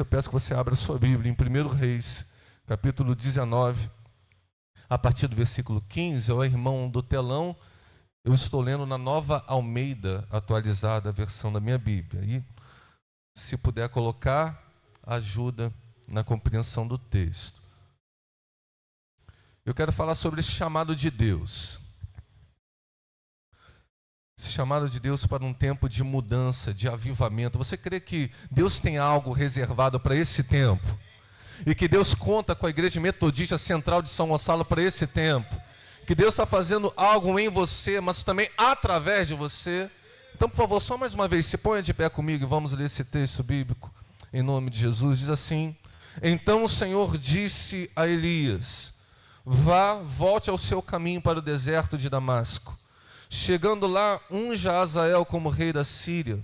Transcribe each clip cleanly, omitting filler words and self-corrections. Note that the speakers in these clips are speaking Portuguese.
Eu peço que você abra a sua Bíblia em 1 Reis, capítulo 19, a partir do versículo 15. Ó irmão do telão, eu estou lendo na Nova Almeida atualizada, a versão da minha Bíblia. E se puder colocar, ajuda na compreensão do texto. Eu quero falar sobre esse chamado de Deus. Esse chamado de Deus para um tempo de mudança, de avivamento. Você crê que Deus tem algo reservado para esse tempo? E que Deus conta com a Igreja Metodista Central de São Gonçalo para esse tempo? Que Deus está fazendo algo em você, mas também através de você? Então, por favor, só mais uma vez, se ponha de pé comigo e vamos ler esse texto bíblico em nome de Jesus. Diz assim: então o Senhor disse a Elias: volte ao seu caminho para o deserto de Damasco. Chegando lá, unja Azael como rei da Síria.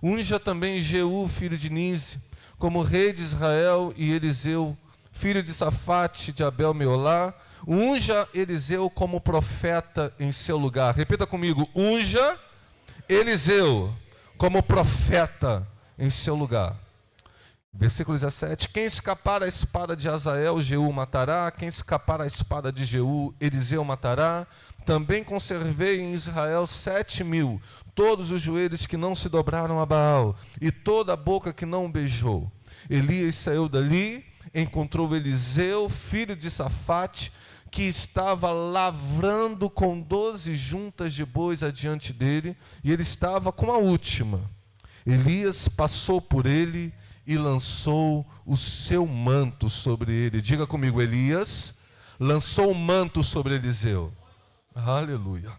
Unja também Jeú, filho de Nise, como rei de Israel, e Eliseu, filho de Safate, de Abel-Meolá. Unja Eliseu como profeta em seu lugar. Repita comigo: unja Eliseu como profeta em seu lugar. Versículo 17: quem escapar à espada de Azael, Jeú matará. Quem escapar à espada de Jeú, Eliseu matará. Também conservei em Israel 7.000, todos os joelhos que não se dobraram a Baal, e toda a boca que não beijou. Elias saiu dali, encontrou Eliseu, filho de Safate, que estava lavrando com 12 juntas de bois adiante dele, e ele estava com a última. Elias passou por ele e lançou o seu manto sobre ele. Diga comigo: Elias lançou o manto sobre Eliseu. Aleluia.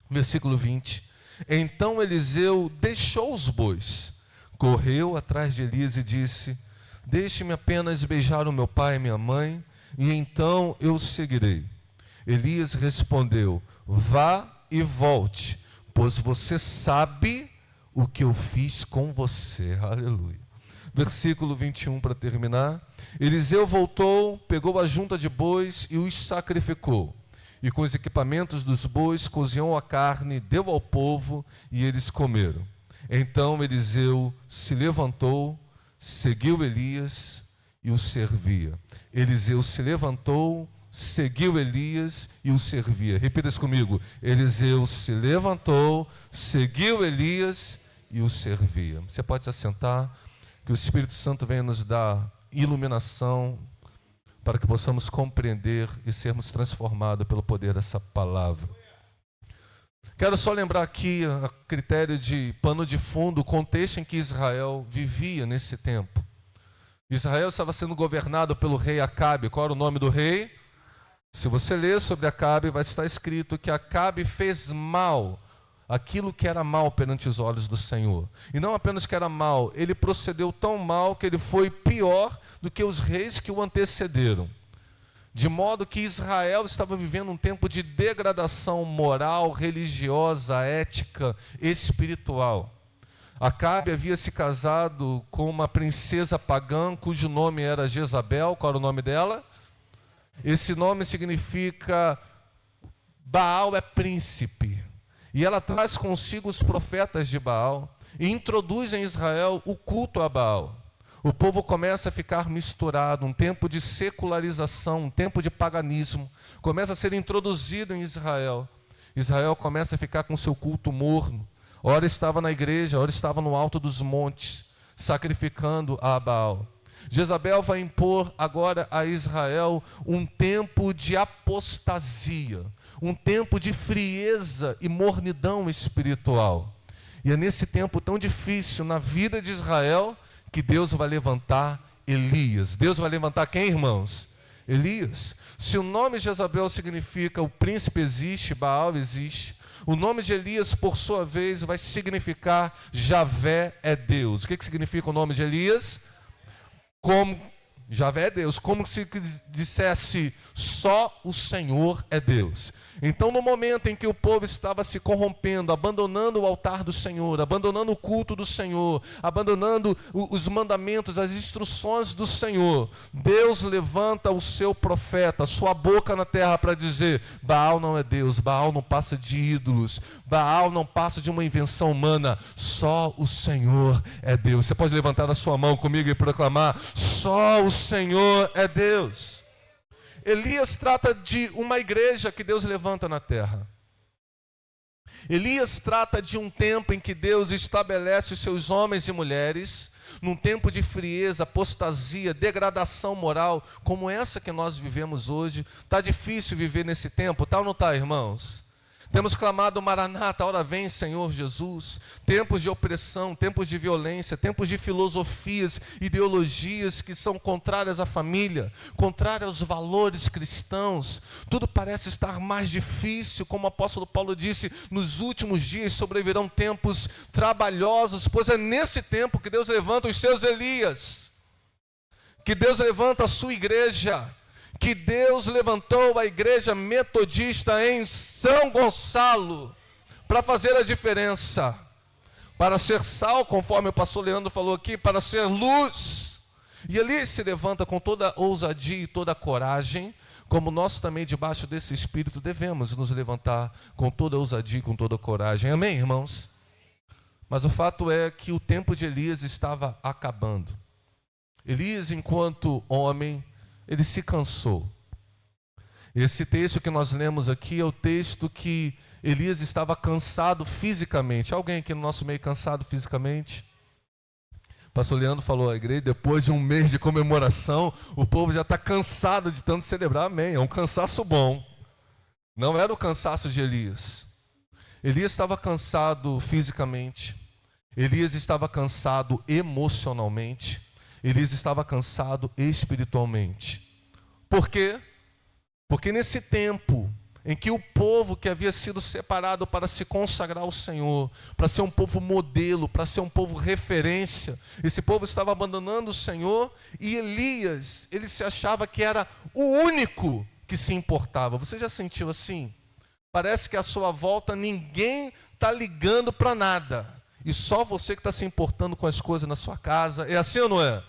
Versículo 20. Então Eliseu deixou os bois, correu atrás de Elias e disse: deixe-me apenas beijar o meu pai e minha mãe, e então eu seguirei. Elias respondeu: vá e volte, pois você sabe o que eu fiz com você. Aleluia. Versículo 21 para terminar. Eliseu voltou, pegou a junta de bois e os sacrificou. E com os equipamentos dos bois cozinhou a carne, deu ao povo e eles comeram. Então Eliseu se levantou, seguiu Elias e o servia. Eliseu se levantou, seguiu Elias e o servia. Repita isso comigo: Eliseu se levantou, seguiu Elias e o servia. Você pode se assentar, que o Espírito Santo venha nos dar iluminação para que possamos compreender e sermos transformados pelo poder dessa palavra. Quero só lembrar aqui, a critério de pano de fundo, o contexto em que Israel vivia nesse tempo. Israel estava sendo governado pelo rei Acabe. Qual era o nome do rei? Se você ler sobre Acabe, vai estar escrito que Acabe fez mal, aquilo que era mal perante os olhos do Senhor. E não apenas que era mal, ele procedeu tão mal que ele foi pior do que os reis que o antecederam. De modo que Israel estava vivendo um tempo de degradação moral, religiosa, ética, espiritual. Acabe havia se casado com uma princesa pagã, cujo nome era Jezabel. Qual era o nome dela? Esse nome significa Baal é príncipe. E ela traz consigo os profetas de Baal e introduz em Israel o culto a Baal. O povo começa a ficar misturado, um tempo de secularização, um tempo de paganismo, começa a ser introduzido em Israel. Israel começa a ficar com seu culto morno. Ora estava na igreja, ora estava no alto dos montes, sacrificando a Baal. Jezabel vai impor agora a Israel um tempo de apostasia, um tempo de frieza e mornidão espiritual. E é nesse tempo tão difícil na vida de Israel que Deus vai levantar Elias. Deus vai levantar quem, irmãos? Elias. Se o nome de Jezabel significa o príncipe existe, Baal existe, o nome de Elias, por sua vez, vai significar Javé é Deus. O que significa o nome de Elias? Como Javé é Deus, como se dissesse, só o Senhor é Deus. Então, no momento em que o povo estava se corrompendo, abandonando o altar do Senhor, abandonando o culto do Senhor, abandonando os mandamentos, as instruções do Senhor, Deus levanta o seu profeta, a sua boca na terra para dizer, Baal não é Deus, Baal não passa de ídolos, Baal não passa de uma invenção humana, só o Senhor é Deus. Você pode levantar a sua mão comigo e proclamar, só o Senhor é Deus. Elias trata de uma igreja que Deus levanta na terra. Elias trata de um tempo em que Deus estabelece os seus homens e mulheres, num tempo de frieza, apostasia, degradação moral, como essa que nós vivemos hoje. Está difícil viver nesse tempo, tá ou não está, irmãos? Temos clamado, Maranata, ora vem, Senhor Jesus. Tempos de opressão, tempos de violência, tempos de filosofias, ideologias que são contrárias à família, contrárias aos valores cristãos. Tudo parece estar mais difícil, como o apóstolo Paulo disse, nos últimos dias sobrevirão tempos trabalhosos, pois é nesse tempo que Deus levanta os seus Elias, que Deus levanta a sua igreja, que Deus levantou a igreja metodista em São Gonçalo para fazer a diferença, para ser sal, conforme o pastor Leandro falou aqui, para ser luz. E ali se levanta com toda ousadia e toda coragem, como nós também debaixo desse espírito devemos nos levantar com toda ousadia e com toda coragem. Amém, irmãos? Mas o fato é que o tempo de Elias estava acabando. Elias, enquanto homem, ele se cansou. Esse texto que nós lemos aqui é o texto que Elias estava cansado fisicamente. Alguém aqui no nosso meio cansado fisicamente? O pastor Leandro falou à igreja, depois de um mês de comemoração, o povo já está cansado de tanto celebrar. Amém, é um cansaço bom. Não era o cansaço de Elias. Elias estava cansado fisicamente. Elias estava cansado emocionalmente. Elias estava cansado espiritualmente. Por quê? Porque nesse tempo em que o povo que havia sido separado para se consagrar ao Senhor, para ser um povo modelo, para ser um povo referência, esse povo estava abandonando o Senhor e Elias, ele se achava que era o único que se importava. Você já sentiu assim? Parece que à sua volta ninguém está ligando para nada e só você que está se importando com as coisas na sua casa. É assim ou não é?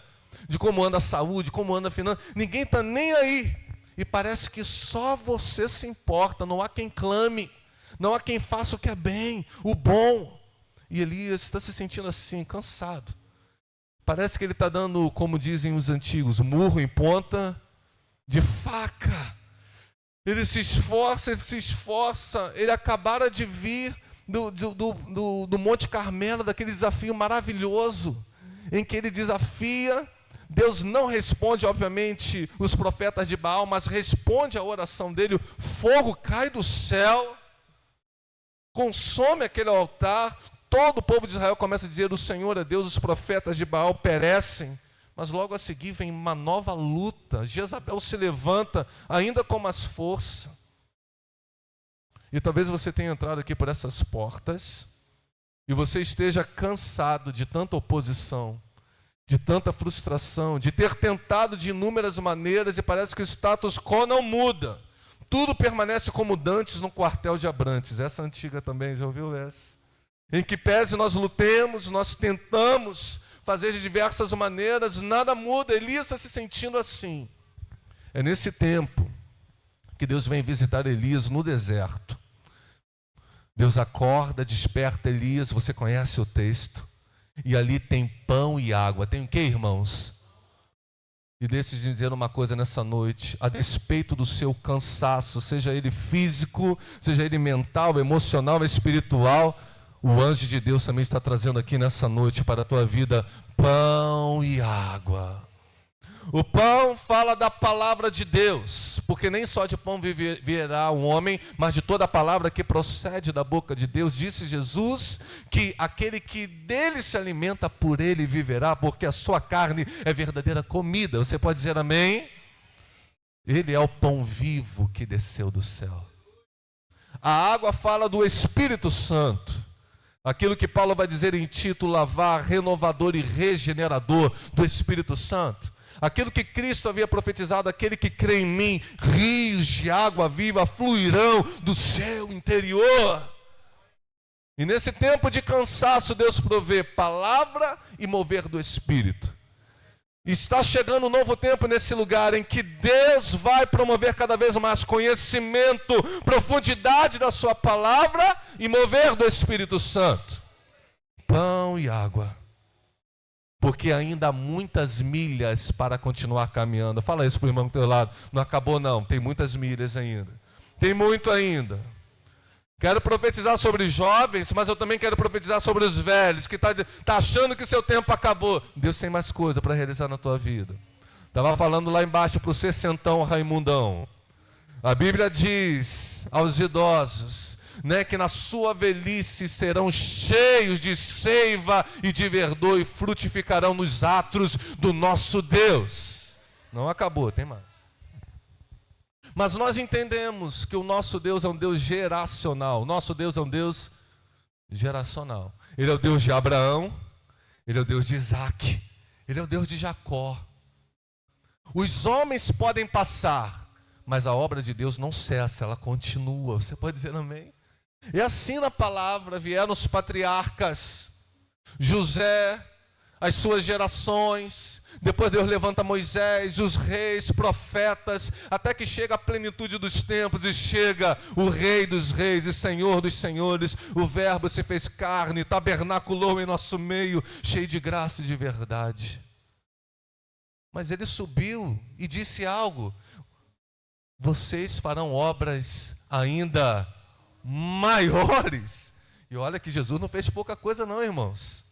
De como anda a saúde, como anda a finança, ninguém está nem aí, e parece que só você se importa, não há quem clame, não há quem faça o que é bem, o bom. E Elias está se sentindo assim, cansado, parece que ele está dando, como dizem os antigos, murro em ponta de faca. Ele se esforça, ele acabara de vir do Monte Carmelo, daquele desafio maravilhoso, em que ele desafia. Deus não responde, obviamente, os profetas de Baal, mas responde a oração dele. Fogo cai do céu, consome aquele altar. Todo o povo de Israel começa a dizer, o Senhor é Deus, os profetas de Baal perecem. Mas logo a seguir vem uma nova luta. Jezabel se levanta ainda com mais força. E talvez você tenha entrado aqui por essas portas e você esteja cansado de tanta oposição, de tanta frustração, de ter tentado de inúmeras maneiras e parece que o status quo não muda. Tudo permanece como dantes no quartel de Abrantes. Essa antiga também, já ouviu essa? Em que pese nós lutemos, nós tentamos fazer de diversas maneiras, nada muda. Elias está se sentindo assim. É nesse tempo que Deus vem visitar Elias no deserto. Deus acorda, desperta Elias, você conhece o texto. E ali tem pão e água. Tem o que, irmãos? E deixe de dizer uma coisa nessa noite. A despeito do seu cansaço, seja ele físico, seja ele mental, emocional, espiritual, o anjo de Deus também está trazendo aqui nessa noite para a tua vida pão e água. O pão fala da palavra de Deus, porque nem só de pão viverá o homem, mas de toda a palavra que procede da boca de Deus. Disse Jesus que aquele que dele se alimenta, por ele viverá, porque a sua carne é verdadeira comida. Você pode dizer amém? Ele é o pão vivo que desceu do céu. A água fala do Espírito Santo, aquilo que Paulo vai dizer em Tito, lavar, renovador e regenerador do Espírito Santo. Aquilo que Cristo havia profetizado, aquele que crê em mim, rios de água viva fluirão do seu interior. E nesse tempo de cansaço, Deus provê palavra e mover do Espírito. Está chegando um novo tempo nesse lugar em que Deus vai promover cada vez mais conhecimento, profundidade da sua palavra e mover do Espírito Santo. Pão e água. Porque ainda há muitas milhas para continuar caminhando. Fala isso para o irmão do teu lado. Não acabou não, tem muitas milhas ainda. Tem muito ainda. Quero profetizar sobre jovens, mas eu também quero profetizar sobre os velhos, que tá achando que seu tempo acabou. Deus tem mais coisa para realizar na tua vida. Estava falando lá embaixo para o sessentão Raimundão. A Bíblia diz aos idosos, né, que na sua velhice serão cheios de seiva e de verdor e frutificarão nos atos do nosso Deus. Não acabou, tem mais. Mas nós entendemos que o nosso Deus é um Deus geracional. O nosso Deus é um Deus geracional. Ele é o Deus de Abraão, Ele é o Deus de Isaac, Ele é o Deus de Jacó. Os homens podem passar, mas a obra de Deus não cessa, ela continua. Você pode dizer amém? E assim na palavra vieram os patriarcas, José, as suas gerações. Depois Deus levanta Moisés, os reis, profetas, até que chega a plenitude dos tempos e chega o Rei dos reis e Senhor dos senhores. O Verbo se fez carne, tabernaculou em nosso meio, cheio de graça e de verdade. Mas ele subiu e disse algo: vocês farão obras ainda maiores. E olha que Jesus não fez pouca coisa não, irmãos.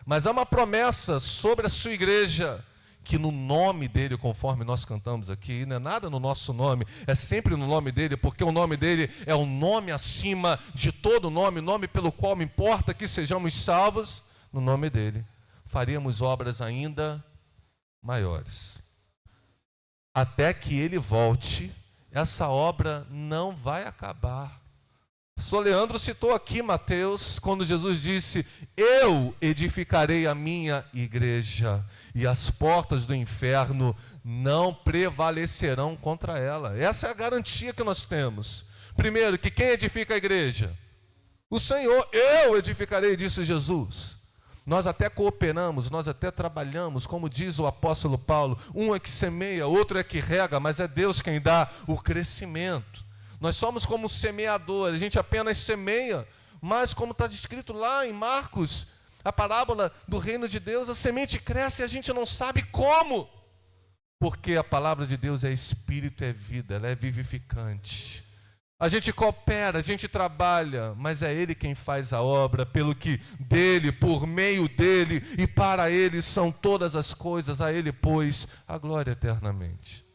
Mas há uma promessa sobre a sua igreja, que no nome dele, conforme nós cantamos aqui, não é nada no nosso nome, é sempre no nome dele, porque o nome dele é o nome acima de todo nome, nome pelo qual me importa que sejamos salvos. No nome dele faríamos obras ainda maiores. Até que ele volte, essa obra não vai acabar. O pastor Leandro citou aqui Mateus, quando Jesus disse: eu edificarei a minha igreja, e as portas do inferno não prevalecerão contra ela. Essa é a garantia que nós temos. Primeiro, que quem edifica a igreja? O Senhor. Eu edificarei, disse Jesus. Nós até cooperamos, nós até trabalhamos, como diz o apóstolo Paulo, um é que semeia, outro é que rega, mas é Deus quem dá o crescimento. Nós somos como semeador, a gente apenas semeia, mas como está escrito lá em Marcos, a parábola do reino de Deus, a semente cresce e a gente não sabe como. Porque a palavra de Deus é espírito, é vida, ela é vivificante. A gente coopera, a gente trabalha, mas é Ele quem faz a obra, pelo que dele, por meio dele e para Ele são todas as coisas, a Ele, pois, a glória eternamente.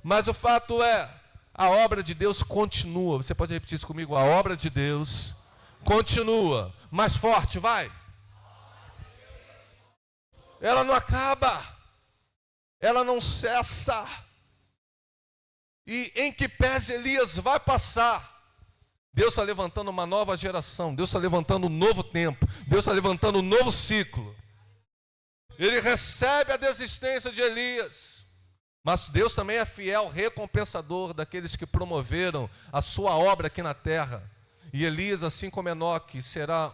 Mas o fato é, a obra de Deus continua. Você pode repetir isso comigo? A obra de Deus continua. Mais forte, vai. Ela não acaba. Ela não cessa. E em que pese Elias vai passar. Deus está levantando uma nova geração. Deus está levantando um novo tempo. Deus está levantando um novo ciclo. Ele recebe a desistência de Elias. Mas Deus também é fiel, recompensador daqueles que promoveram a sua obra aqui na terra. E Elias, assim como Enoque, será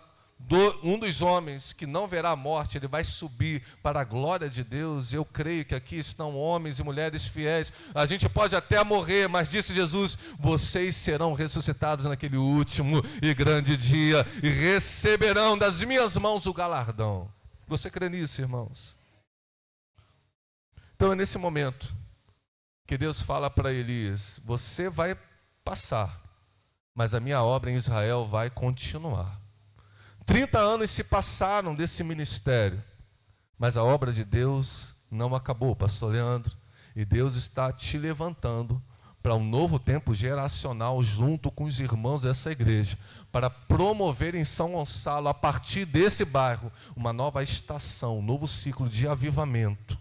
um dos homens que não verá a morte, ele vai subir para a glória de Deus. Eu creio que aqui estão homens e mulheres fiéis. A gente pode até morrer, mas disse Jesus, vocês serão ressuscitados naquele último e grande dia e receberão das minhas mãos o galardão. Você crê nisso, irmãos? Então é nesse momento que Deus fala para Elias, você vai passar, mas a minha obra em Israel vai continuar. 30 anos se passaram desse ministério, mas a obra de Deus não acabou, pastor Leandro, e Deus está te levantando para um novo tempo geracional junto com os irmãos dessa igreja, para promover em São Gonçalo, a partir desse bairro, uma nova estação, um novo ciclo de avivamento,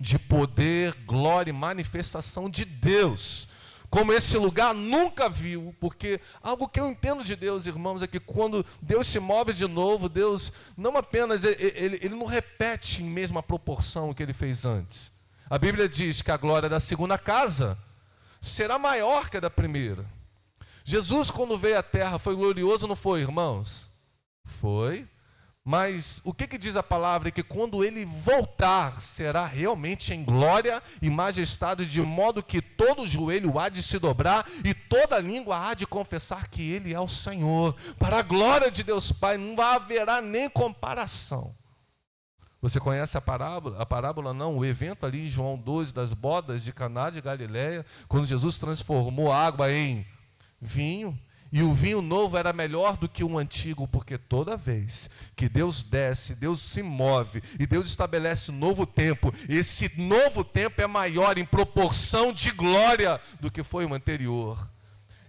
de poder, glória e manifestação de Deus, como esse lugar nunca viu, porque algo que eu entendo de Deus, irmãos, é que quando Deus se move de novo, Deus não apenas, ele não repete em mesma proporção o que ele fez antes. A Bíblia diz que a glória da segunda casa será maior que a da primeira. Jesus, quando veio à terra, foi glorioso, não foi, irmãos? Foi. Mas o que diz a palavra? É que quando ele voltar, será realmente em glória e majestade, de modo que todo joelho há de se dobrar e toda língua há de confessar que ele é o Senhor. Para a glória de Deus Pai, não haverá nem comparação. Você conhece a parábola? A parábola não, o evento ali em João 12, das bodas de Caná de Galileia, quando Jesus transformou a água em vinho. E o vinho novo era melhor do que o antigo, porque toda vez que Deus desce, Deus se move e Deus estabelece um novo tempo, esse novo tempo é maior em proporção de glória do que foi o anterior.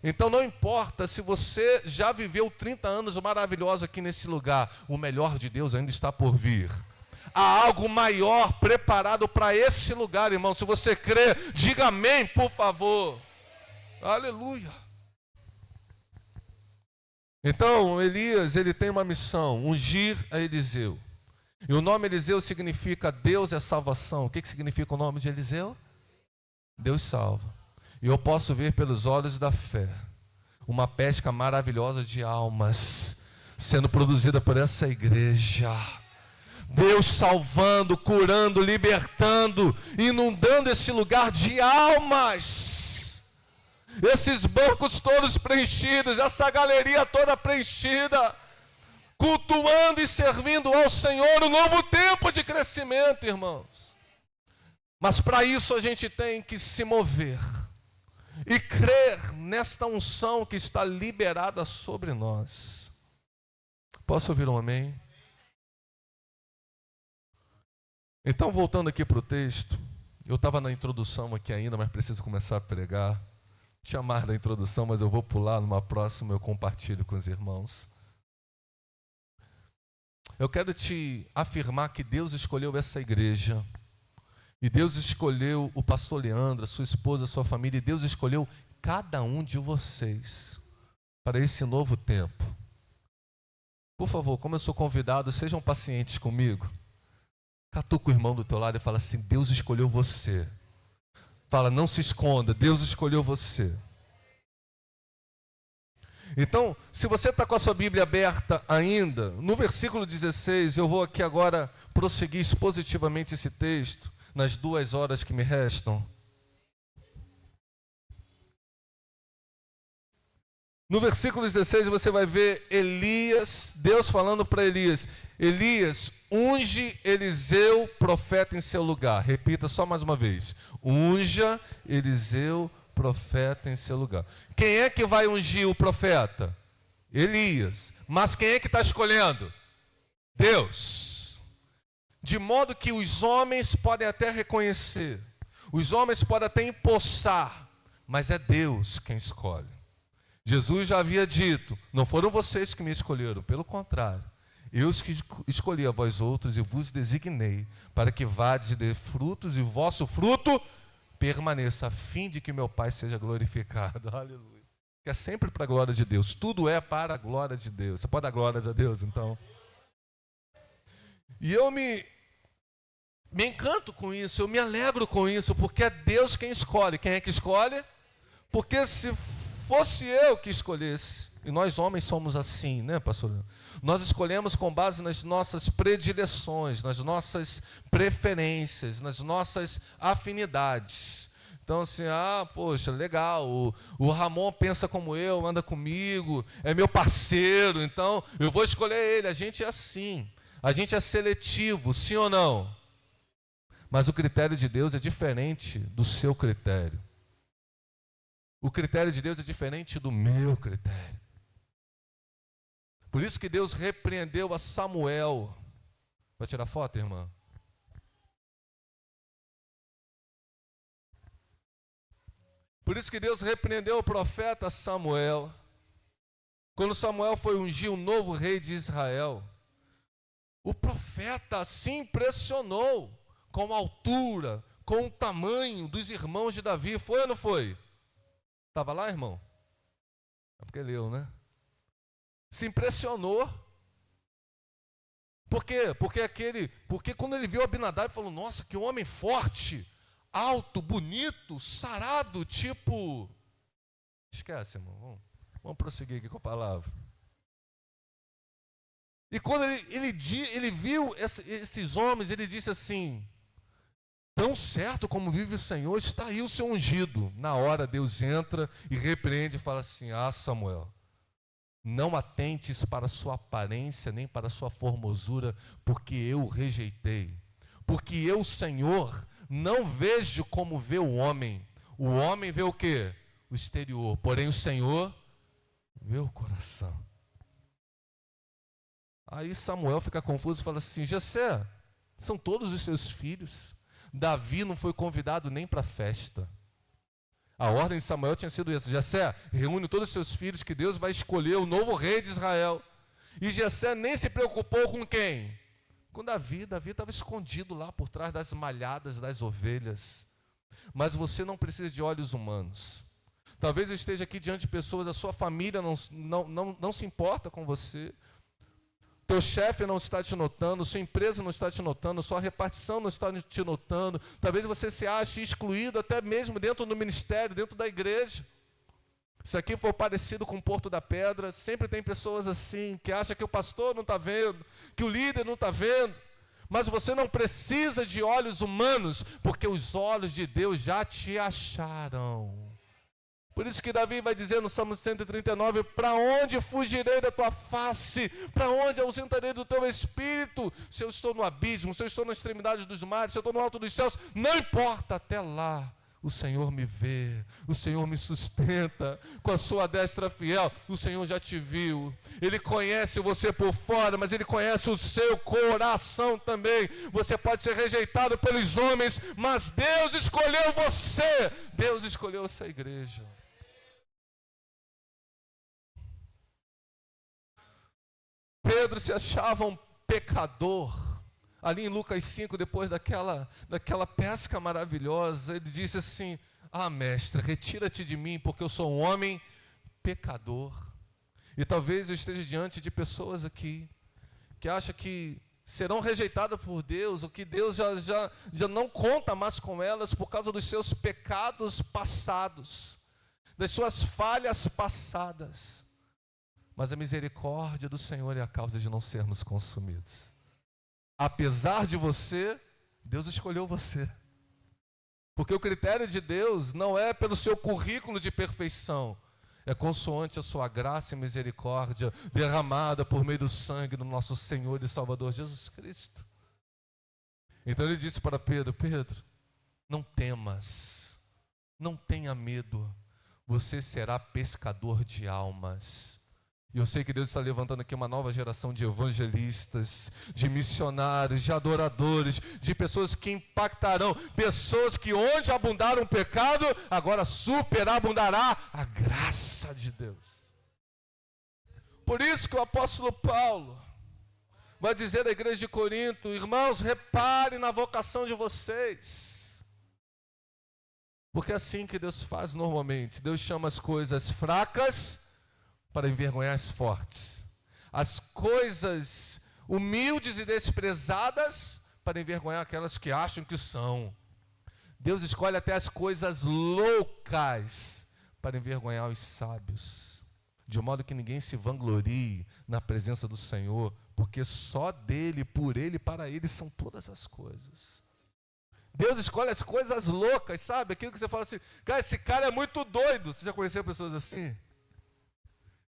Então não importa se você já viveu 30 anos maravilhosos aqui nesse lugar, o melhor de Deus ainda está por vir. Há algo maior preparado para esse lugar, irmão. Se você crê, diga amém, por favor. Aleluia. Então, Elias, ele tem uma missão, ungir a Eliseu. E o nome Eliseu significa Deus é salvação. O que significa o nome de Eliseu? Deus salva. E eu posso ver pelos olhos da fé uma pesca maravilhosa de almas sendo produzida por essa igreja. Deus salvando, curando, libertando, inundando esse lugar de almas. Esses bancos todos preenchidos, essa galeria toda preenchida, cultuando e servindo ao Senhor, um novo tempo de crescimento, irmãos. Mas para isso a gente tem que se mover e crer nesta unção que está liberada sobre nós. Posso ouvir um amém? Então, voltando aqui para o texto, eu estava na introdução aqui ainda, mas preciso começar a pregar. Tinha mais da introdução, mas eu vou pular, numa próxima eu compartilho com os irmãos. Eu quero te afirmar que Deus escolheu essa igreja, e Deus escolheu o pastor Leandro, a sua esposa, a sua família, e Deus escolheu cada um de vocês para esse novo tempo. Por favor, como eu sou convidado, sejam pacientes comigo. Catuca o irmão do teu lado e fala assim: Deus escolheu você. Fala, não se esconda, Deus escolheu você. Então, se você está com a sua Bíblia aberta ainda, no versículo 16, eu vou aqui agora prosseguir expositivamente esse texto, nas 2 horas que me restam. No versículo 16 você vai ver Elias, Deus falando para Elias: Elias, unge Eliseu, profeta, em seu lugar. Repita só mais uma vez: unja Eliseu, profeta, em seu lugar. Quem é que vai ungir o profeta? Elias. Mas quem é que está escolhendo? Deus. De modo que os homens podem até reconhecer, os homens podem até empossar, mas é Deus quem escolhe. Jesus já havia dito: não foram vocês que me escolheram, pelo contrário, eu que escolhi a vós outros e vos designei, para que vades e dê frutos e o vosso fruto permaneça, a fim de que meu Pai seja glorificado. Aleluia. Que é sempre para a glória de Deus, tudo é para a glória de Deus. Você pode dar glórias a Deus, então? E eu me encanto com isso, eu me alegro com isso, porque é Deus quem escolhe. Quem é que escolhe? Porque se fosse eu que escolhesse, e nós homens somos assim, né, pastor? Nós escolhemos com base nas nossas predileções, nas nossas preferências, nas nossas afinidades. Então assim, poxa, legal, o Ramon pensa como eu, anda comigo, é meu parceiro, então eu vou escolher ele. A gente é assim, a gente é seletivo, sim ou não? Mas o critério de Deus é diferente do seu critério. O critério de Deus é diferente do meu critério. Por isso que Deus repreendeu a Samuel. Vai tirar foto, irmã? Por isso que Deus repreendeu o profeta Samuel. Quando Samuel foi ungir um novo rei de Israel, o profeta se impressionou com a altura, com o tamanho dos irmãos de Davi. Foi ou não foi? Estava lá, irmão? É porque leu, né? Se impressionou. Por quê? Porque quando ele viu Abinadab, ele falou, nossa, que homem forte, alto, bonito, sarado, tipo... Esquece, irmão. Vamos prosseguir aqui com a palavra. E quando ele viu esses homens, ele disse assim, tão certo como vive o Senhor, está aí o seu ungido. Na hora Deus entra e repreende e fala assim, Samuel, não atentes para a sua aparência, nem para a sua formosura, porque eu o rejeitei. Porque eu, Senhor, não vejo como vê o homem. O homem vê o quê? O exterior. Porém o Senhor vê o coração. Aí Samuel fica confuso e fala assim, Jessé, são todos os seus filhos. Davi não foi convidado nem para a festa. A ordem de Samuel tinha sido essa, Jessé, reúne todos os seus filhos que Deus vai escolher o novo rei de Israel. E Jessé nem se preocupou com quem? Com Davi. Davi estava escondido lá por trás das malhadas das ovelhas. Mas você não precisa de olhos humanos. Talvez eu esteja aqui diante de pessoas, a sua família não se importa com você. Teu chefe não está te notando, sua empresa não está te notando, sua repartição não está te notando. Talvez você se ache excluído até mesmo dentro do ministério, dentro da igreja. Se aqui for parecido com o Porto da Pedra, sempre tem pessoas assim, que acham que o pastor não está vendo, que o líder não está vendo. Mas você não precisa de olhos humanos, porque os olhos de Deus já te acharam. Por isso que Davi vai dizer no Salmo 139, para onde fugirei da tua face? Para onde ausentarei do teu espírito? Se eu estou no abismo, se eu estou na extremidade dos mares, se eu estou no alto dos céus, não importa, até lá o Senhor me vê, o Senhor me sustenta com a sua destra fiel. O Senhor já te viu, Ele conhece você por fora, mas Ele conhece o seu coração também. Você pode ser rejeitado pelos homens, mas Deus escolheu você, Deus escolheu essa igreja. Pedro se achava um pecador. Ali em Lucas 5, depois daquela pesca maravilhosa, ele disse assim, mestre, retira-te de mim, porque eu sou um homem pecador. E talvez eu esteja diante de pessoas aqui, que acham que serão rejeitadas por Deus, ou que Deus já não conta mais com elas por causa dos seus pecados passados, das suas falhas passadas. Mas a misericórdia do Senhor é a causa de não sermos consumidos. Apesar de você, Deus escolheu você. Porque o critério de Deus não é pelo seu currículo de perfeição, é consoante a sua graça e misericórdia derramada por meio do sangue do nosso Senhor e Salvador Jesus Cristo. Então ele disse para Pedro, Pedro, não temas, não tenha medo, você será pescador de almas. E eu sei que Deus está levantando aqui uma nova geração de evangelistas, de missionários, de adoradores, de pessoas que impactarão, pessoas que onde abundaram o pecado, agora superabundará a graça de Deus. Por isso que o apóstolo Paulo vai dizer à igreja de Corinto, irmãos, reparem na vocação de vocês. Porque é assim que Deus faz normalmente, Deus chama as coisas fracas para envergonhar as fortes, as coisas humildes e desprezadas para envergonhar aquelas que acham que são. Deus escolhe até as coisas loucas para envergonhar os sábios, de modo que ninguém se vanglorie na presença do Senhor, porque só dele, por ele e para ele são todas as coisas. Deus escolhe as coisas loucas, sabe? Aquilo que você fala assim, cara, esse cara é muito doido. Você já conheceu pessoas assim?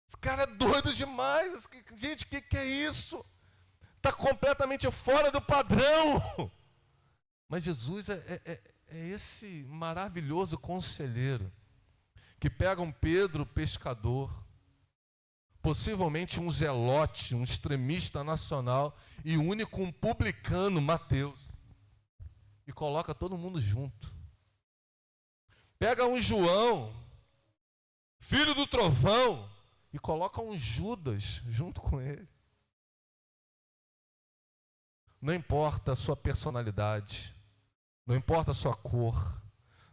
Esse cara é doido demais. Gente, o que é isso? Está completamente fora do padrão. Mas Jesus é esse maravilhoso conselheiro que pega um Pedro pescador, possivelmente um zelote, um extremista nacional, e une com um publicano, Mateus, e coloca todo mundo junto. Pega um João, filho do trovão, e coloca um Judas junto com ele. Não importa a sua personalidade, não importa a sua cor,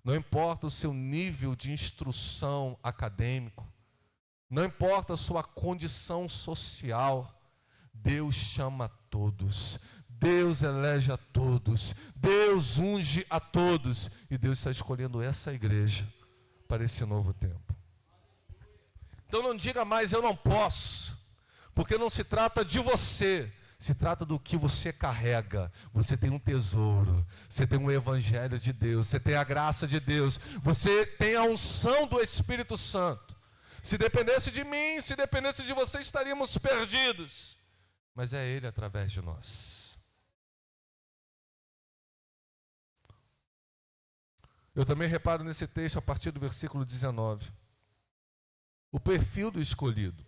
não importa o seu nível de instrução acadêmico, não importa a sua condição social, Deus chama a todos, Deus elege a todos, Deus unge a todos, e Deus está escolhendo essa igreja para esse novo tempo. Então não diga mais eu não posso, porque não se trata de você, se trata do que você carrega. Você tem um tesouro, você tem um evangelho de Deus, você tem a graça de Deus, você tem a unção do Espírito Santo. Se dependesse de mim, se dependesse de você, estaríamos perdidos. Mas é Ele através de nós. Eu também reparo nesse texto, a partir do versículo 19, o perfil do escolhido.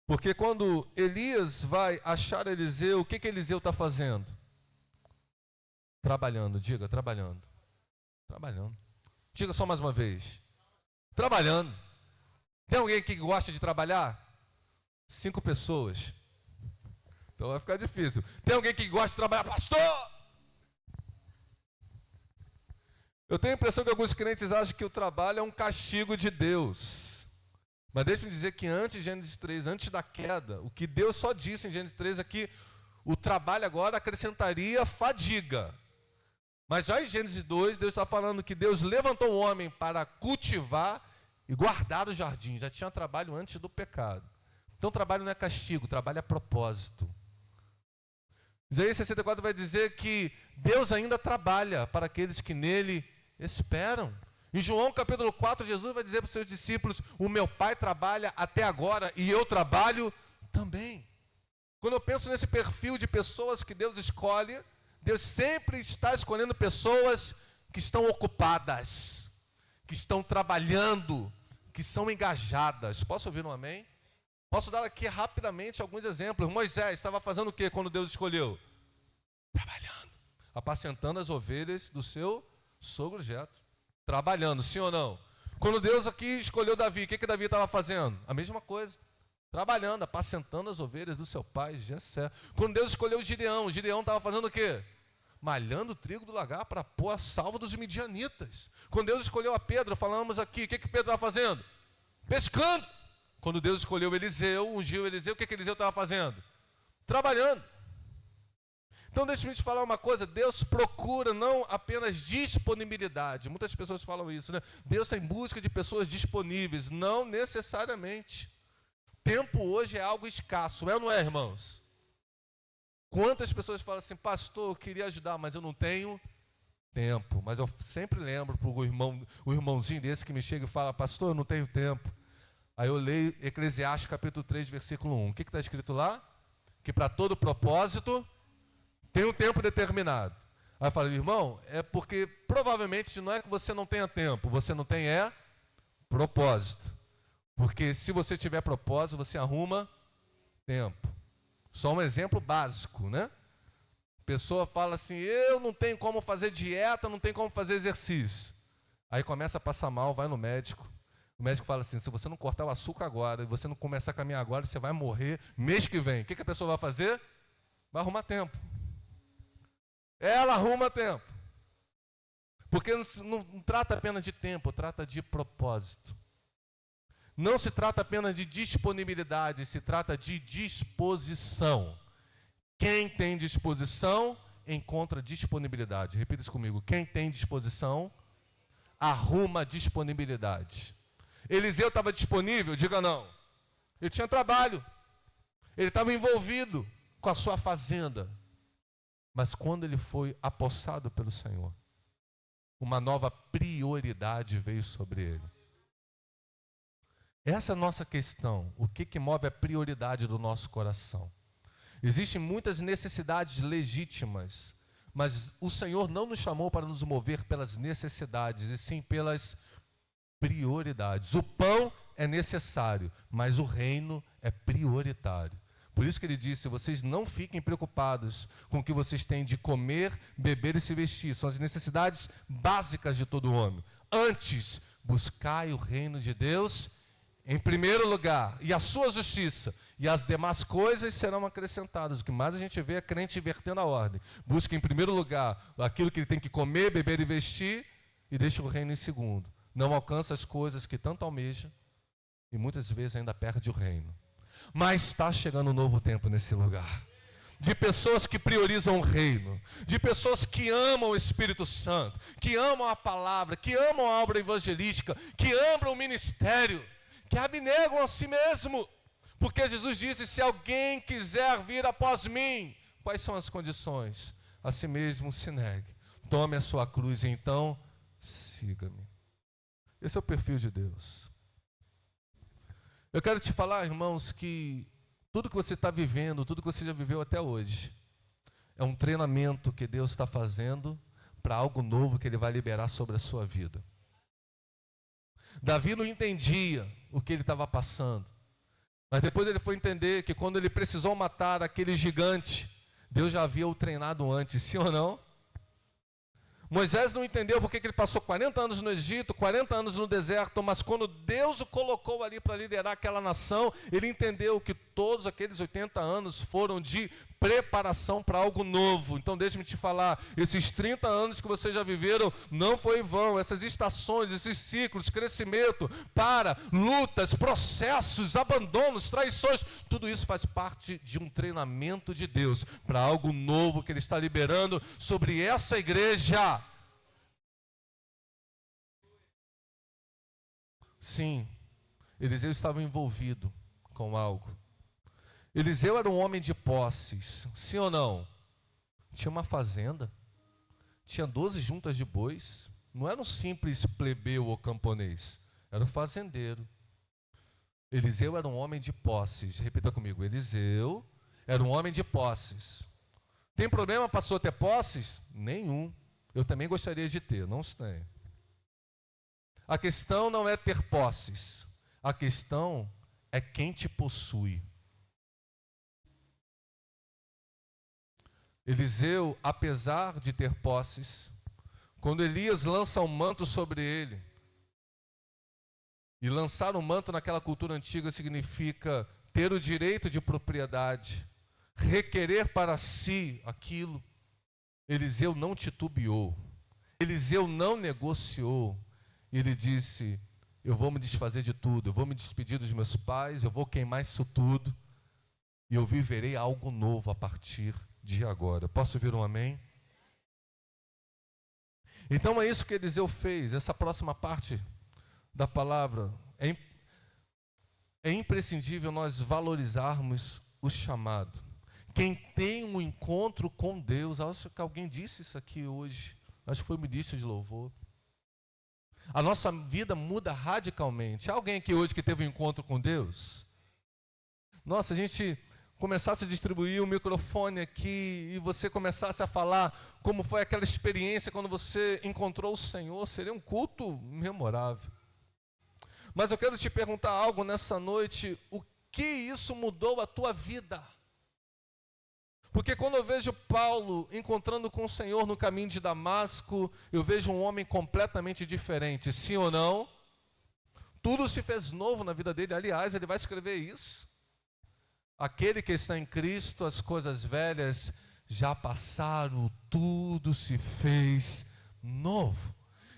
Porque quando Elias vai achar Eliseu, o que Eliseu está fazendo? Trabalhando, diga, trabalhando. Trabalhando. Diga só mais uma vez. Trabalhando. Tem alguém que gosta de trabalhar? 5 pessoas. Então vai ficar difícil. Tem alguém que gosta de trabalhar? Pastor! Eu tenho a impressão que alguns crentes acham que o trabalho é um castigo de Deus. Mas deixa-me dizer que antes de Gênesis 3, antes da queda, o que Deus só disse em Gênesis 3 é que o trabalho agora acrescentaria fadiga. Mas já em Gênesis 2, Deus está falando que Deus levantou o homem para cultivar e guardar o jardim. Já tinha trabalho antes do pecado. Então trabalho não é castigo, trabalho é propósito. Isaías 64 vai dizer que Deus ainda trabalha para aqueles que nele esperam. Em João capítulo 4, Jesus vai dizer para os seus discípulos: o meu Pai trabalha até agora e eu trabalho também. Quando eu penso nesse perfil de pessoas que Deus escolhe, Deus sempre está escolhendo pessoas que estão ocupadas, que estão trabalhando, que são engajadas. Posso ouvir um amém? Posso dar aqui rapidamente alguns exemplos. Moisés estava fazendo o que quando Deus escolheu? Trabalhando, apacentando as ovelhas do seu sogro Jetro. Trabalhando, sim ou não? Quando Deus aqui escolheu Davi, o que Davi estava fazendo? A mesma coisa. Trabalhando, apacentando as ovelhas do seu pai, Jessé. Quando Deus escolheu Gideão estava fazendo o quê? Malhando o trigo do lagar para pôr a salva dos midianitas. Quando Deus escolheu a Pedro, falamos aqui, o que Pedro estava fazendo? Pescando. Quando Deus escolheu Eliseu, ungiu Eliseu, o que Eliseu estava fazendo? Trabalhando. Então deixa-me te falar uma coisa, Deus procura não apenas disponibilidade. Muitas pessoas falam isso, né? Deus está em busca de pessoas disponíveis. Não necessariamente. Tempo hoje é algo escasso, é ou não é, irmãos? Quantas pessoas falam assim: pastor, eu queria ajudar, mas eu não tenho tempo. Mas eu sempre lembro para o irmãozinho desse que me chega e fala: pastor, eu não tenho tempo. Aí eu leio Eclesiastes capítulo 3, versículo 1. O que está escrito lá? Que para todo propósito tem um tempo determinado. Aí eu falo: irmão, é porque provavelmente não é que você não tenha tempo, você não tem propósito. Porque se você tiver propósito, você arruma tempo. Só um exemplo básico, né? A pessoa fala assim: eu não tenho como fazer dieta, não tenho como fazer exercício. Aí começa a passar mal, vai no médico. O médico fala assim: se você não cortar o açúcar agora, e você não começar a caminhar agora, você vai morrer mês que vem. O que a pessoa vai fazer? Vai arrumar tempo. Ela arruma tempo. Porque não trata apenas de tempo, trata de propósito. Não se trata apenas de disponibilidade, se trata de disposição. Quem tem disposição, encontra disponibilidade. Repita isso comigo. Quem tem disposição, arruma disponibilidade. Eliseu estava disponível? Diga não. Ele tinha trabalho. Ele estava envolvido com a sua fazenda. Mas quando ele foi apossado pelo Senhor, uma nova prioridade veio sobre ele. Essa é a nossa questão. O que move a prioridade do nosso coração? Existem muitas necessidades legítimas, mas o Senhor não nos chamou para nos mover pelas necessidades, e sim pelas prioridades. O pão é necessário, mas o reino é prioritário. Por isso que ele disse: vocês não fiquem preocupados com o que vocês têm de comer, beber e se vestir. São as necessidades básicas de todo homem. Antes, buscai o reino de Deus em primeiro lugar, e a sua justiça, e as demais coisas serão acrescentadas. O que mais a gente vê é crente invertendo a ordem. Busca em primeiro lugar aquilo que ele tem que comer, beber e vestir, e deixa o reino em segundo. Não alcança as coisas que tanto almeja, e muitas vezes ainda perde o reino. Mas está chegando um novo tempo nesse lugar. De pessoas que priorizam o reino, de pessoas que amam o Espírito Santo, que amam a palavra, que amam a obra evangelística, que amam o ministério, que abnegam a si mesmo. Porque Jesus disse, se alguém quiser vir após mim, quais são as condições? A si mesmo se negue, tome a sua cruz e então siga-me. Esse é o perfil de Deus. Eu quero te falar, irmãos, que tudo que você está vivendo, tudo que você já viveu até hoje, é um treinamento que Deus está fazendo para algo novo que Ele vai liberar sobre a sua vida. Davi não entendia o que ele estava passando, mas depois ele foi entender que quando ele precisou matar aquele gigante, Deus já havia o treinado antes, sim ou não? Moisés não entendeu porque ele passou 40 anos no Egito, 40 anos no deserto, mas quando Deus o colocou ali para liderar aquela nação, ele entendeu que todos aqueles 80 anos foram de preparação para algo novo. Então deixe-me te falar, esses 30 anos que vocês já viveram não foi em vão. Essas estações, esses ciclos, crescimento, lutas, processos, abandonos, traições, tudo isso faz parte de um treinamento de Deus para algo novo que Ele está liberando sobre essa igreja. Sim, Eliseu estava envolvido com algo. Eliseu era um homem de posses, sim ou não? Tinha uma fazenda, tinha 12 juntas de bois, não era um simples plebeu ou camponês, era um fazendeiro. Eliseu era um homem de posses, repita comigo, Eliseu era um homem de posses. Tem problema, pastor, ter posses? Nenhum, eu também gostaria de ter, não se tem. A questão não é ter posses, a questão é quem te possui. Eliseu, apesar de ter posses, quando Elias lança um manto sobre ele, e lançar um manto naquela cultura antiga significa ter o direito de propriedade, requerer para si aquilo, Eliseu não titubeou, Eliseu não negociou, ele disse, eu vou me desfazer de tudo, eu vou me despedir dos meus pais, eu vou queimar isso tudo, e eu viverei algo novo a partir de agora. Posso ouvir um amém? Então é isso que Eliseu fez. Essa próxima parte da palavra é imprescindível nós valorizarmos o chamado. Quem tem um encontro com Deus, acho que alguém disse isso aqui hoje, acho que foi o ministro de louvor, a nossa vida muda radicalmente. Há alguém aqui hoje que teve um encontro com Deus? Nossa, a gente começasse a distribuir o microfone aqui e você começasse a falar como foi aquela experiência quando você encontrou o Senhor, seria um culto memorável. Mas eu quero te perguntar algo nessa noite, o que isso mudou a tua vida? Porque quando eu vejo Paulo encontrando com o Senhor no caminho de Damasco, eu vejo um homem completamente diferente, sim ou não? Tudo se fez novo na vida dele, aliás, ele vai escrever isso. Aquele que está em Cristo, as coisas velhas já passaram, tudo se fez novo.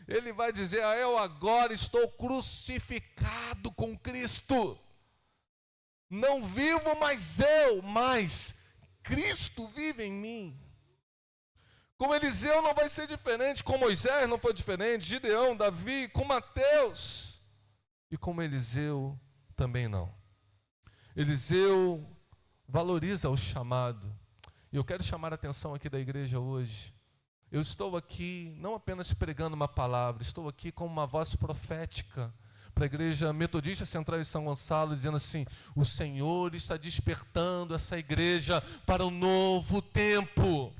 Ele vai dizer, eu agora estou crucificado com Cristo. Não vivo mais eu, mas Cristo vive em mim. Com Eliseu não vai ser diferente, com Moisés não foi diferente, Gideão, Davi, com Mateus. E com Eliseu também não. Eliseu valoriza o chamado. E eu quero chamar a atenção aqui da igreja hoje. Eu estou aqui não apenas pregando uma palavra, estou aqui como uma voz profética para a igreja metodista central de São Gonçalo, dizendo assim, o Senhor está despertando essa igreja para um novo tempo.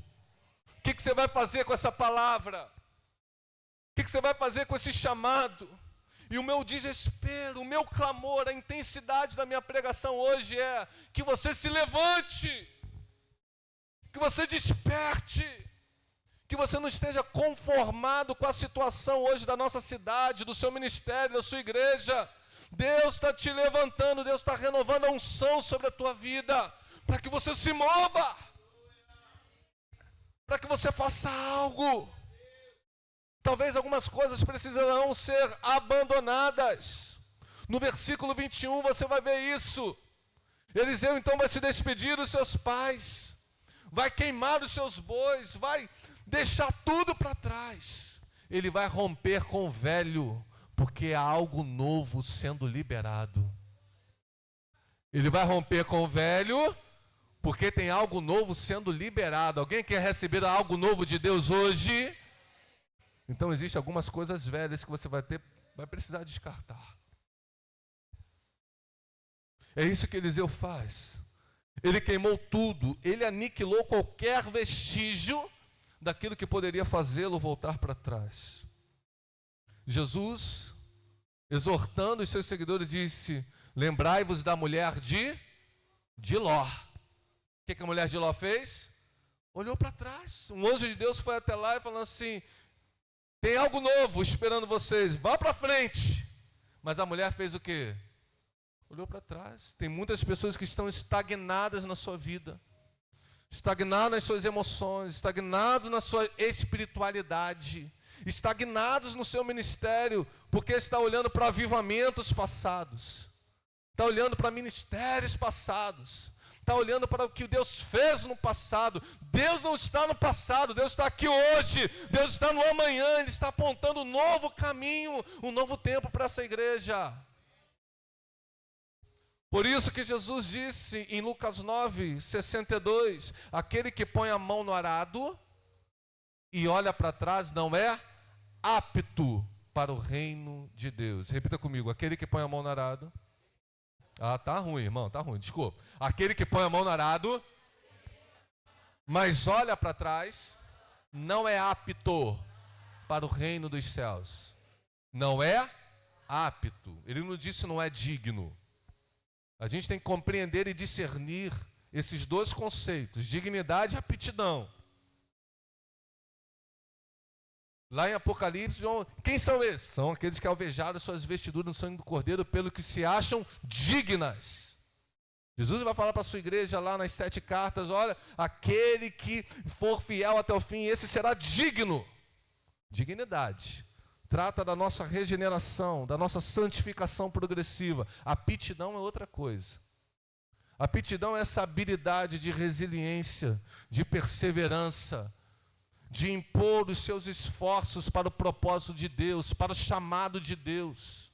O que você vai fazer com essa palavra? O que você vai fazer com esse chamado? E o meu desespero, o meu clamor, a intensidade da minha pregação hoje é que você se levante, que você desperte, que você não esteja conformado com a situação hoje da nossa cidade, do seu ministério, da sua igreja, Deus está te levantando, Deus está renovando a unção sobre a tua vida, para que você se mova, para que você faça algo. Talvez algumas coisas precisarão ser abandonadas. No versículo 21 você vai ver isso. Eliseu então vai se despedir dos seus pais, vai queimar os seus bois, vai deixar tudo para trás. Ele vai romper com o velho, porque há algo novo sendo liberado. Ele vai romper com o velho, porque tem algo novo sendo liberado. Alguém quer receber algo novo de Deus hoje? Então existem algumas coisas velhas que você vai precisar descartar. É isso que Eliseu faz. Ele queimou tudo, ele aniquilou qualquer vestígio daquilo que poderia fazê-lo voltar para trás. Jesus, exortando os seus seguidores, disse: lembrai-vos da mulher de Ló. O que a mulher de Ló fez? Olhou para trás. Um anjo de Deus foi até lá e falou assim: tem algo novo esperando vocês, vá para frente. Mas a mulher fez o quê? Olhou para trás. Tem muitas pessoas que estão estagnadas na sua vida, estagnados nas suas emoções, estagnados na sua espiritualidade, estagnados no seu ministério, porque está olhando para avivamentos passados, está olhando para ministérios passados, está olhando para o que Deus fez no passado. Deus não está no passado, Deus está aqui hoje, Deus está no amanhã, Ele está apontando um novo caminho, um novo tempo para essa igreja. Por isso que Jesus disse em Lucas 9:62, aquele que põe a mão no arado e olha para trás não é apto para o reino de Deus. Repita comigo: aquele que põe a mão no arado. Ah, tá ruim, irmão, tá ruim, desculpa. Aquele que põe a mão no arado, mas olha para trás, não é apto para o reino dos céus. Não é apto. Ele não disse não é digno. A gente tem que compreender e discernir esses dois conceitos, dignidade e aptidão. Lá em Apocalipse, quem são esses? São aqueles que alvejaram suas vestiduras no sangue do Cordeiro, pelo que se acham dignas. Jesus vai falar para a sua igreja lá nas 7 cartas: olha, aquele que for fiel até o fim, esse será digno. Dignidade trata da nossa regeneração, da nossa santificação progressiva. Aptidão é outra coisa. Aptidão é essa habilidade de resiliência, de perseverança, de impor os seus esforços para o propósito de Deus, para o chamado de Deus.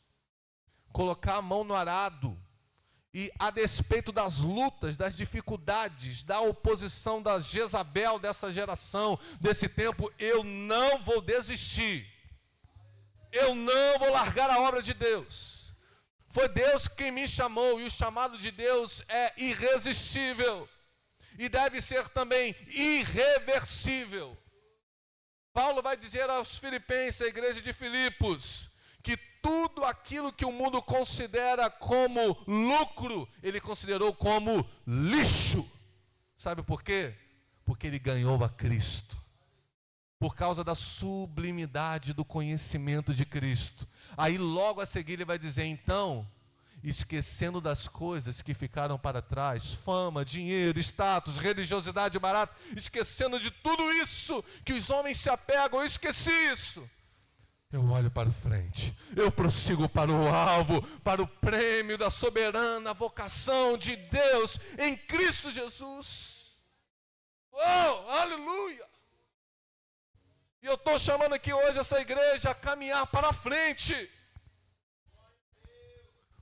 Colocar a mão no arado e, a despeito das lutas, das dificuldades, da oposição da Jezabel dessa geração, desse tempo, eu não vou desistir. Eu não vou largar a obra de Deus. Foi Deus quem me chamou, e o chamado de Deus é irresistível e deve ser também irreversível. Paulo vai dizer aos Filipenses, a igreja de Filipos, que tudo aquilo que o mundo considera como lucro, ele considerou como lixo. Sabe por quê? Porque ele ganhou a Cristo. Por causa da sublimidade do conhecimento de Cristo. Aí logo a seguir ele vai dizer: então, esquecendo das coisas que ficaram para trás, fama, dinheiro, status, religiosidade barata, esquecendo de tudo isso que os homens se apegam, eu esqueci isso. Eu olho para frente, eu prossigo para o alvo, para o prêmio da soberana vocação de Deus em Cristo Jesus. Oh, aleluia! E eu estou chamando aqui hoje essa igreja a caminhar para frente.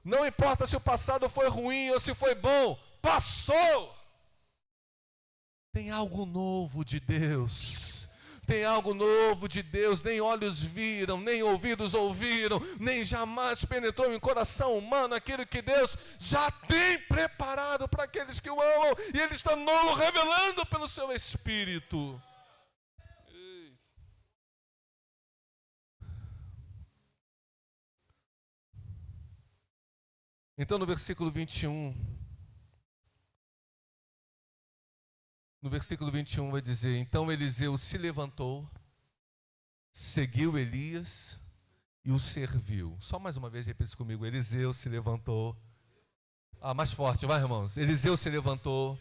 Não importa se o passado foi ruim ou se foi bom, passou. Tem algo novo de Deus. Tem algo novo de Deus. Nem olhos viram, nem ouvidos ouviram, nem jamais penetrou em coração humano aquilo que Deus já tem preparado para aqueles que o amam. E Ele está novo revelando pelo seu Espírito. Então no versículo 21, vai dizer: então Eliseu se levantou, seguiu Elias e o serviu. Só mais uma vez repita comigo. Eliseu se levantou. Mais forte, vai, irmãos. Eliseu se levantou,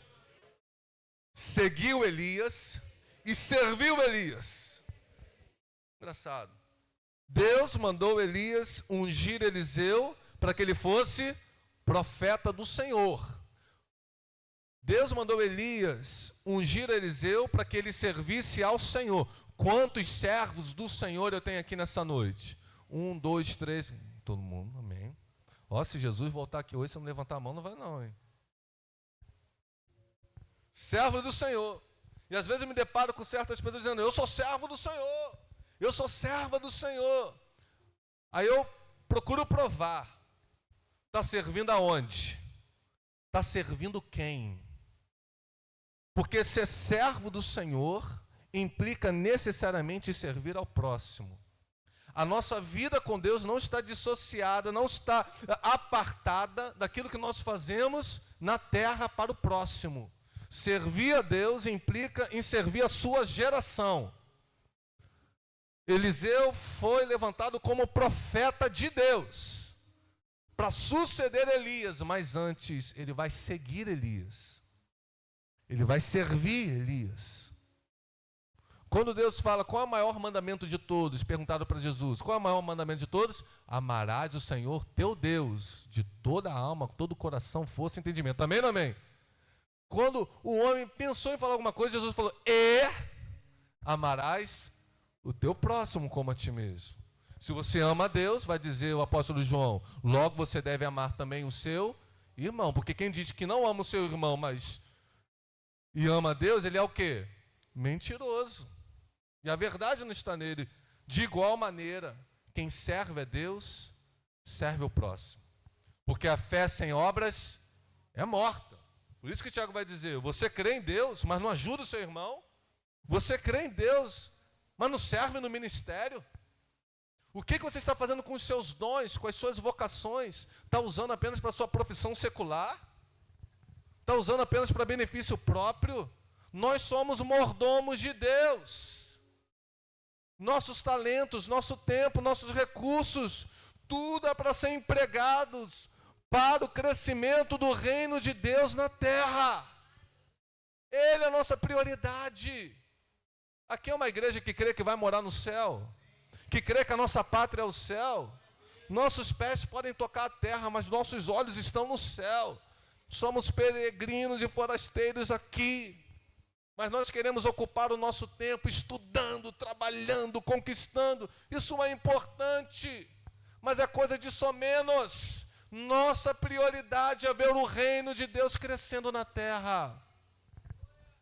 seguiu Elias e serviu Elias. Engraçado. Deus mandou Elias ungir Eliseu para que ele fosse profeta do Senhor. Deus mandou Elias ungir Eliseu para que ele servisse ao Senhor. Quantos servos do Senhor eu tenho aqui nessa noite? 1, 2, 3, todo mundo, amém. Se Jesus voltar aqui hoje, se eu não levantar a mão, não vai não, hein? Servo do Senhor. E às vezes eu me deparo com certas pessoas dizendo, eu sou servo do Senhor, eu sou serva do Senhor. Aí eu procuro provar. Está servindo aonde? Está servindo quem? Porque ser servo do Senhor implica necessariamente servir ao próximo. A nossa vida com Deus não está dissociada, não está apartada daquilo que nós fazemos na terra para o próximo. Servir a Deus implica em servir a sua geração. Eliseu foi levantado como profeta de Deus para suceder Elias, mas antes ele vai seguir Elias. Ele vai servir Elias. Quando Deus fala, qual é o maior mandamento de todos? Perguntado para Jesus, qual é o maior mandamento de todos? Amarás o Senhor teu Deus, de toda a alma, todo o coração, força e entendimento. Amém ou não amém? Quando o homem pensou em falar alguma coisa, Jesus falou, amarás o teu próximo como a ti mesmo. Se você ama a Deus, vai dizer o apóstolo João, logo você deve amar também o seu irmão. Porque quem diz que não ama o seu irmão, e ama a Deus, ele é o quê? Mentiroso. E a verdade não está nele. De igual maneira, quem serve a Deus, serve o próximo. Porque a fé sem obras é morta. Por isso que Tiago vai dizer, você crê em Deus, mas não ajuda o seu irmão. Você crê em Deus, mas não serve no ministério. O que você está fazendo com os seus dons, com as suas vocações? Está usando apenas para a sua profissão secular? Está usando apenas para benefício próprio? Nós somos mordomos de Deus. Nossos talentos, nosso tempo, nossos recursos, tudo é para ser empregados para o crescimento do reino de Deus na terra. Ele é a nossa prioridade. Aqui é uma igreja que crê que vai morar no céu, que crê que a nossa pátria é o céu. Nossos pés podem tocar a terra, mas nossos olhos estão no céu. Somos peregrinos e forasteiros aqui. Mas nós queremos ocupar o nosso tempo estudando, trabalhando, conquistando. Isso é importante, mas é coisa de somenos. Nossa prioridade é ver o reino de Deus crescendo na terra.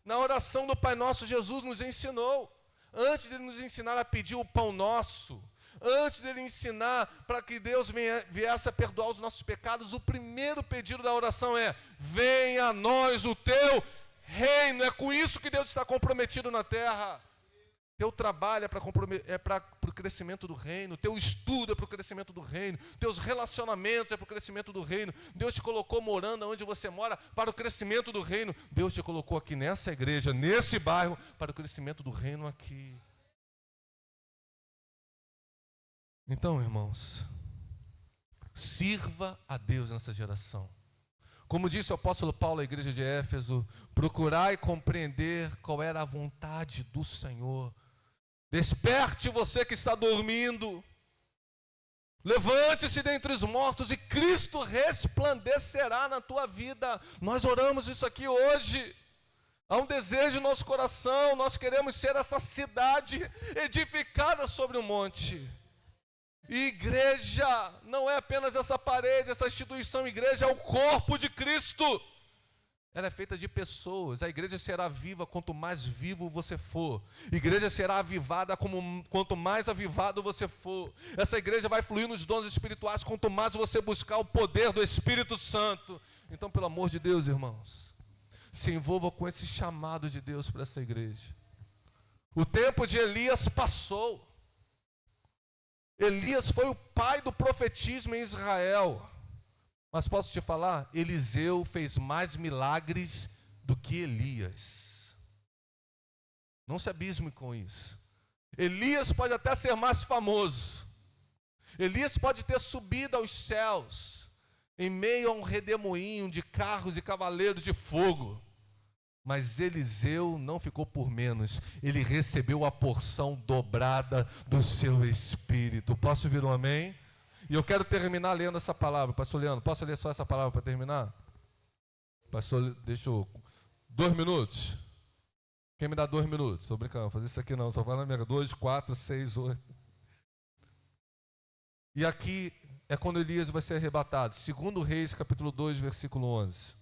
Na oração do Pai Nosso, Jesus nos ensinou, antes de nos ensinar a pedir o pão nosso, antes dele ensinar para que Deus viesse a perdoar os nossos pecados, o primeiro pedido da oração é, venha a nós o teu reino. É com isso que Deus está comprometido na terra. Teu trabalho é para o crescimento do reino, teu estudo é para o crescimento do reino, teus relacionamentos é para o crescimento do reino. Deus te colocou morando onde você mora para o crescimento do reino. Deus te colocou aqui nessa igreja, nesse bairro, para o crescimento do reino aqui. Então, irmãos, sirva a Deus nessa geração. Como disse o apóstolo Paulo à igreja de Éfeso, procurai compreender qual era a vontade do Senhor. Desperte você que está dormindo. Levante-se dentre os mortos e Cristo resplandecerá na tua vida. Nós oramos isso aqui hoje. Há um desejo no nosso coração. Nós queremos ser essa cidade edificada sobre um monte. E igreja não é apenas essa parede, essa instituição. Igreja é o corpo de Cristo. Ela é feita de pessoas. A igreja será viva quanto mais vivo você for. A igreja será avivada quanto mais avivado você for. Essa igreja vai fluir nos dons espirituais quanto mais você buscar o poder do Espírito Santo. Então, pelo amor de Deus, irmãos, se envolva com esse chamado de Deus para essa igreja. O tempo de Elias passou. Elias foi o pai do profetismo em Israel. Mas posso te falar, Eliseu fez mais milagres do que Elias. Não se abisme com isso. Elias pode até ser mais famoso. Elias pode ter subido aos céus, em meio a um redemoinho de carros e cavaleiros de fogo. Mas Eliseu não ficou por menos, ele recebeu a porção dobrada do seu espírito. Posso ouvir um amém? E eu quero terminar lendo essa palavra. Pastor Leandro, posso ler só essa palavra para terminar? Pastor, deixa eu... 2 minutos? Quem me dá 2 minutos? Estou brincando, não vou fazer isso aqui não, só vai na minha 2, 4, 6, 8. E aqui é quando Elias vai ser arrebatado. 2 Reis, capítulo 2, versículo 11.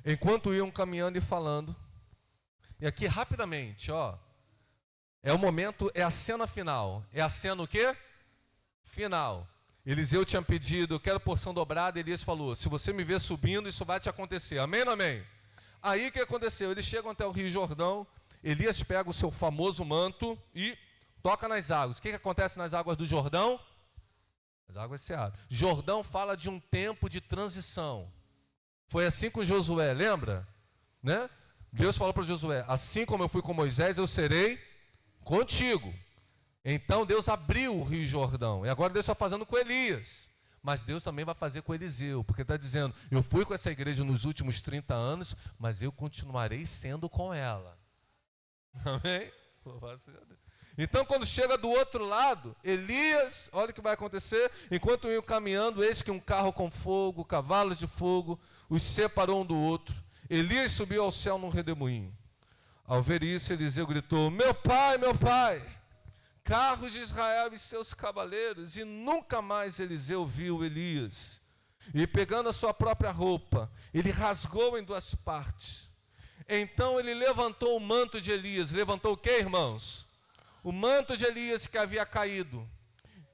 Enquanto iam caminhando e falando, e aqui rapidamente, ó, é o momento, é a cena final. É a cena o quê? Final. Eliseu tinha pedido, eu quero porção dobrada, Elias falou, se você me ver subindo, isso vai te acontecer. Amém ou não amém? Aí o que aconteceu? Eles chegam até o Rio Jordão, Elias pega o seu famoso manto e toca nas águas. O que acontece nas águas do Jordão? As águas se abrem. Jordão fala de um tempo de transição. Foi assim com Josué, lembra? Né? Deus falou para Josué, assim como eu fui com Moisés, eu serei contigo. Então Deus abriu o Rio Jordão. E agora Deus está fazendo com Elias. Mas Deus também vai fazer com Eliseu. Porque está dizendo, eu fui com essa igreja nos últimos 30 anos, mas eu continuarei sendo com ela. Amém? Então quando chega do outro lado, Elias, olha o que vai acontecer. Enquanto iam caminhando, eis que um carro com fogo, cavalos de fogo, os separou um do outro. Elias subiu ao céu num redemoinho. Ao ver isso, Eliseu gritou, meu pai, carros de Israel e seus cavaleiros. E nunca mais Eliseu viu Elias. E pegando a sua própria roupa, ele rasgou em 2 partes. Então ele levantou o manto de Elias. Levantou o quê, irmãos? O manto de Elias que havia caído.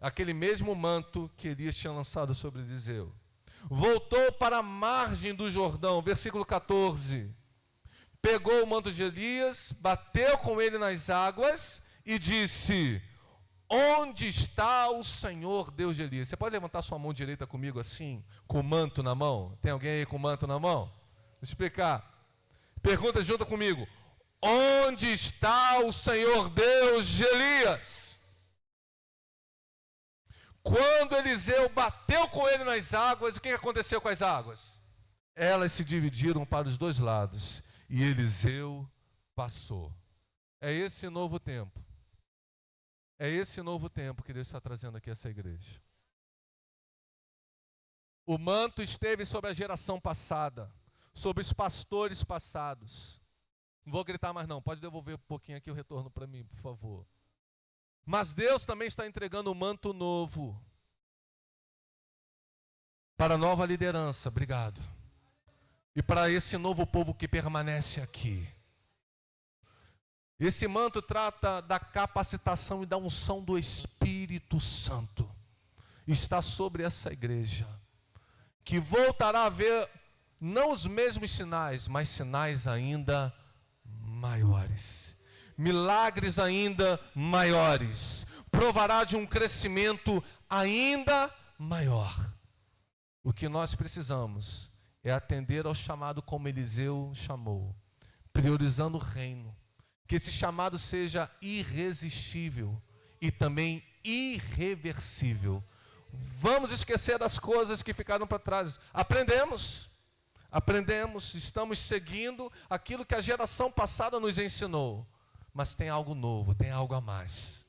Aquele mesmo manto que Elias tinha lançado sobre Eliseu. Voltou para a margem do Jordão, versículo 14. Pegou o manto de Elias, bateu com ele nas águas e disse, onde está o Senhor Deus de Elias? Você pode levantar sua mão direita comigo assim, com o manto na mão? Tem alguém aí com o manto na mão? Vou explicar. Pergunta junto comigo, onde está o Senhor Deus de Elias? Quando Eliseu bateu com ele nas águas, o que aconteceu com as águas? Elas se dividiram para os 2 lados e Eliseu passou. É esse novo tempo. É esse novo tempo que Deus está trazendo aqui a essa igreja. O manto esteve sobre a geração passada, sobre os pastores passados. Não vou gritar mais não, pode devolver um pouquinho aqui o retorno para mim, por favor. Mas Deus também está entregando um manto novo para a nova liderança, obrigado. E para esse novo povo que permanece aqui. Esse manto trata da capacitação e da unção do Espírito Santo. Está sobre essa igreja, que voltará a ver não os mesmos sinais, mas sinais ainda maiores. Milagres ainda maiores. Provará de um crescimento ainda maior. O que nós precisamos é atender ao chamado como Eliseu chamou, priorizando o reino. Que esse chamado seja irresistível e também irreversível. Vamos esquecer das coisas que ficaram para trás. Aprendemos, estamos seguindo aquilo que a geração passada nos ensinou. Mas tem algo novo, tem algo a mais.